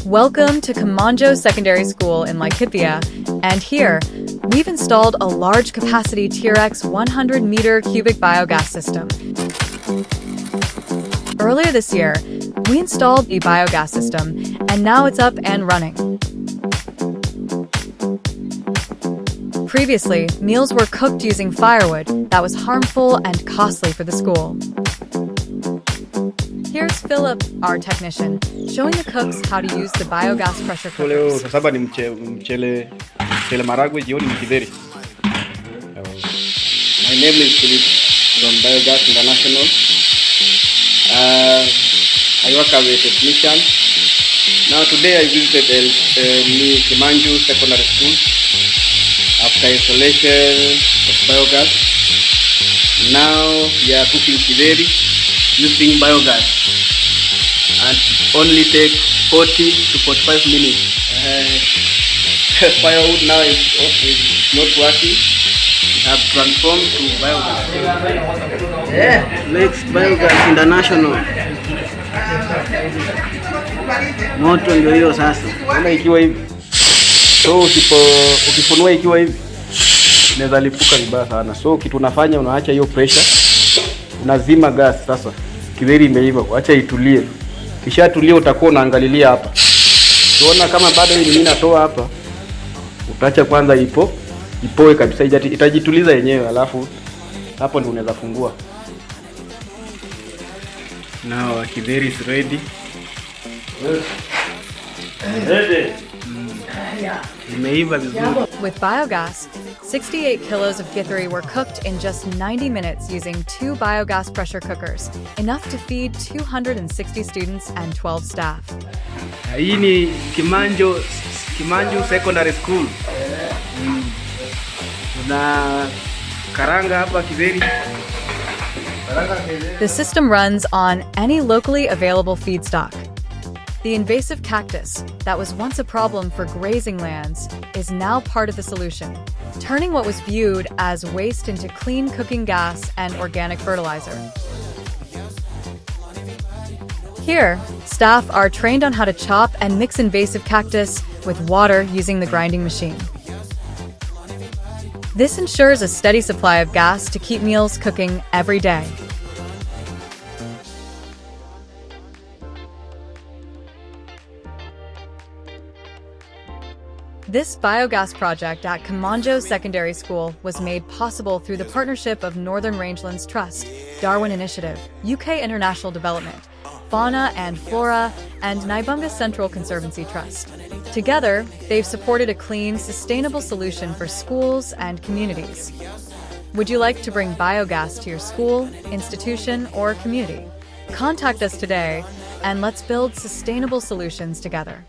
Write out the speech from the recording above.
Welcome to Kimanjo Secondary School in Laikipia, and here, we've installed a large-capacity T-Rex 100-meter cubic biogas system. Earlier this year, we installed a biogas system, and now it's up and running. Previously, meals were cooked using firewood that was harmful and costly for the school. Here's Philip, our technician, showing the cooks how to use the biogas pressure cookers. Sasa ni mchele maragwe jioni ni githeri. My name is Philip from Biogas International. I work as a technician. Now today I visited Kimanjo Secondary School after installation of biogas. Now we are cooking githeri using biogas. And only take 40 to 45 minutes. Firewood now is not working. We have transformed to biogas. Lex Biogas International. Moto ndio hiyo sasa. Kama ikiwa hivi. So ukifunua ikiwa hivi inaweza lipuka vibaya sana. So kitu unafanya unaacha hiyo pressure. Unazima gas sasa. Githeri imeiva, acha itulie. Kisha tulia utakuwa unaangalilia hapa. Unaona kama bado hii mimi natoa hapa. Utaacha kwanza ipoe kabisa itajituliza yenyewe alafu hapo ndio unaweza fungua. Now githeri is ready. Ready. Imeiva vizuri. With biogas, 68 kilos of githeri were cooked in just 90 minutes using 2 biogas pressure cookers, enough to feed 260 students and 12 staff. Hii ni Kimanjo Secondary School. Na karanga hapa githeri. The system runs on any locally available feedstock. The invasive cactus, that was once a problem for grazing lands, is now part of the solution, turning what was viewed as waste into clean cooking gas and organic fertilizer. Here, staff are trained on how to chop and mix invasive cactus with water using the grinding machine. This ensures a steady supply of gas to keep meals cooking every day. This biogas project at Kimanjo Secondary School was made possible through the partnership of Northern Rangelands Trust, Darwin Initiative, UK International Development, Fauna and Flora, and Naibunga Central Conservancy Trust. Together, they've supported a clean, sustainable solution for schools and communities. Would you like to bring biogas to your school, institution, or community? Contact us today, and let's build sustainable solutions together.